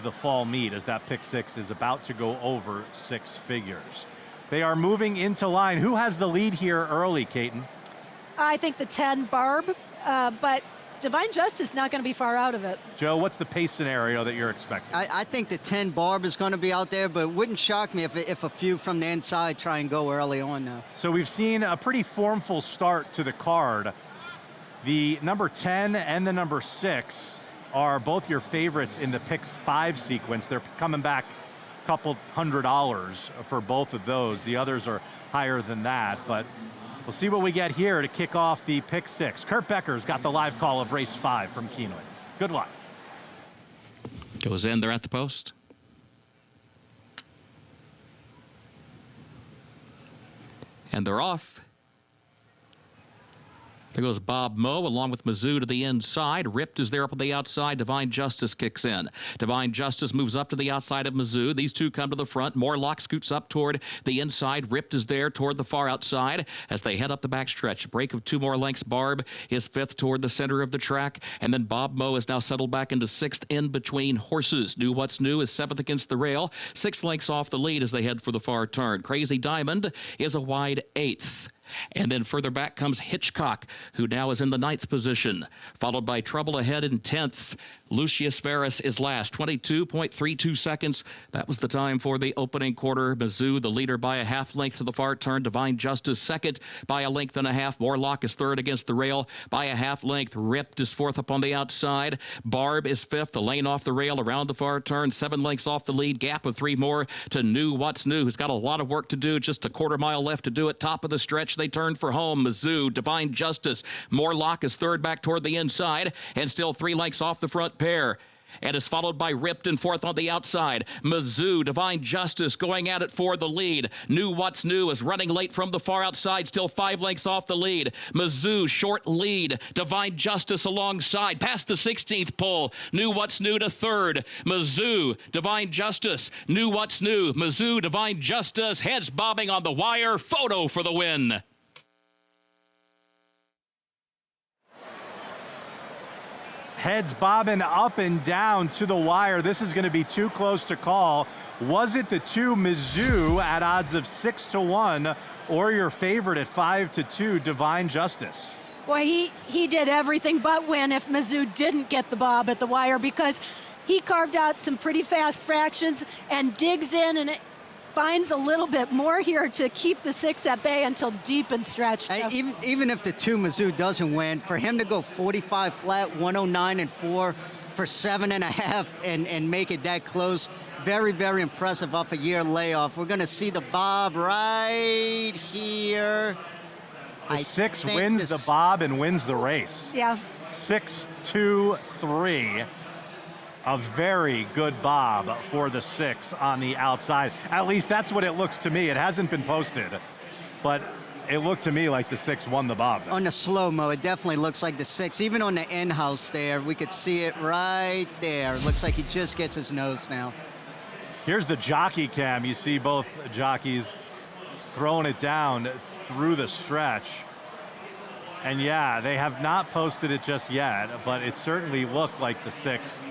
the fall meet, as that pick six is about to go over six figures. They are moving into line. Who has the lead here early, Caton? I think the 10 Barb, but Divine Justice not going to be far out of it. Joe, what's the pace scenario that you're expecting? I think the 10 Barb is going to be out there, but it wouldn't shock me if a few from the inside try and go early on now. So we've seen a pretty formful start to the card. The number 10 and the number 6 are both your favorites in the picks 5 sequence. They're coming back a couple $100 for both of those. The others are higher than that, but we'll see what we get here to kick off the pick 6. Kurt Becker's got the live call of race 5 from Keeneland. Good luck. Goes in, they're at the post. And they're off. There goes Bob Moe along with Mizzou to the inside. Ripped is there up on the outside. Divine Justice kicks in. Divine Justice moves up to the outside of Mizzou. These two come to the front. Morlock scoots up toward the inside. Ripped is there toward the far outside as they head up the backstretch. A break of 2 more lengths. Barb is 5th toward the center of the track. And then Bob Moe is now settled back into 6th in between horses. New What's New is 7th against the rail. 6 lengths off the lead as they head for the far turn. Crazy Diamond is a wide 8th. And then further back comes Hitchcock, who now is in the 9th position, followed by Trouble Ahead in 10th. Lucius Ferris is last, 22.32 seconds. That was the time for the opening quarter. Mizzou, the leader by a half length to the far turn. Divine Justice second by a length and a half. Morlock is 3rd against the rail by a half length. Ripped is 4th up on the outside. Barb is 5th, the lane off the rail around the far turn. 7 lengths off the lead. Gap of 3 more to New What's New, who's got a lot of work to do. Just a quarter mile left to do it. Top of the stretch, they turn for home. Mizzou, Divine Justice. Morlock is 3rd back toward the inside and still 3 lengths off the front pair. And is followed by Ripped and 4th on the outside. Mizzou, Divine Justice going at it for the lead. New What's New is running late from the far outside, still 5 lengths off the lead. Mizzou, short lead. Divine Justice alongside, past the 16th pole. New What's New to 3rd. Mizzou, Divine Justice. New What's New. Mizzou, Divine Justice. Heads bobbing on the wire. Photo for the win. Heads bobbing up and down to the wire. This is going to be too close to call. Was it the 2 Mizzou at odds of 6-1 or your favorite at 5-2, Divine Justice? Boy, he did everything but win if Mizzou didn't get the bob at the wire, because he carved out some pretty fast fractions and digs in and finds a little bit more here to keep the 6 at bay until deep and stretched. Even if the 2 Mizzou doesn't win, for him to go 45 flat, 109 and 4 for 7.5 and make it that close, very, very impressive off a year layoff. We're going to see the bob right here. The 6 wins the bob and wins the race. Yeah. 6-2-3. A very good bob for the 6 on the outside. At least that's what it looks to me. It hasn't been posted, but it looked to me like the 6 won the bob. On the slow-mo, it definitely looks like the 6. Even on the in-house there, we could see it right there. It looks like he just gets his nose now. Here's the jockey cam. You see both jockeys throwing it down through the stretch. And yeah, they have not posted it just yet, but it certainly looked like the 6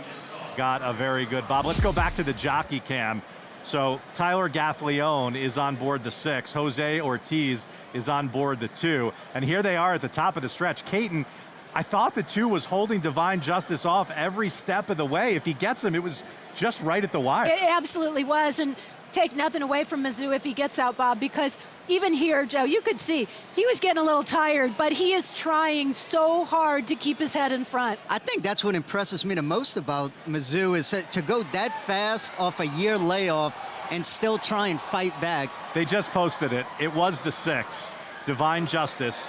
got a very good bob. Let's go back to the jockey cam. So Tyler Gaffleone is on board the 6. Jose Ortiz is on board the 2. And here they are at the top of the stretch. Caton, I thought the 2 was holding Divine Justice off every step of the way. If he gets him, it was just right at the wire. It absolutely was. And take nothing away from Mizzou if he gets out, Bob, because even here, Joe, you could see he was getting a little tired, but he is trying so hard to keep his head in front. I think that's what impresses me the most about Mizzou, is to go that fast off a year layoff and still try and fight back. They just posted it. It was the 6, Divine Justice.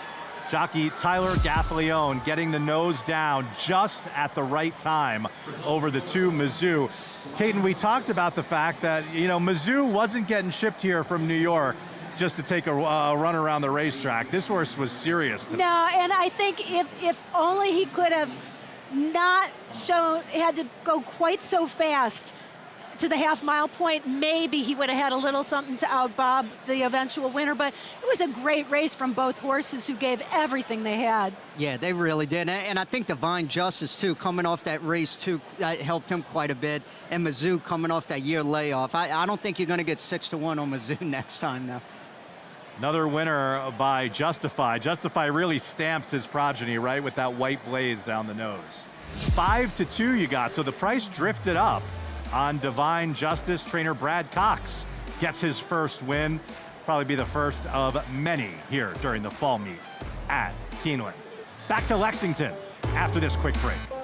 Jockey Tyler Gaffleone getting the nose down just at the right time over the 2 Mizzou. Caton, we talked about the fact that, you know, Mizzou wasn't getting shipped here from New York just to take a run around the racetrack. This horse was serious. No, and I think if only he could have not had to go quite so fast to the half-mile point, maybe he would have had a little something to outbob the eventual winner, but it was a great race from both horses who gave everything they had. Yeah, they really did. And I think Divine Justice, too, coming off that race, too, helped him quite a bit. And Mizzou coming off that year layoff. I don't think you're going to get 6-1 on Mizzou next time, though. Another winner by Justify. Justify really stamps his progeny, right, with that white blaze down the nose. 5-2 you got, so the price drifted up on Divine Justice. Trainer Brad Cox gets his first win. Probably be the first of many here during the fall meet at Keeneland. Back to Lexington after this quick break.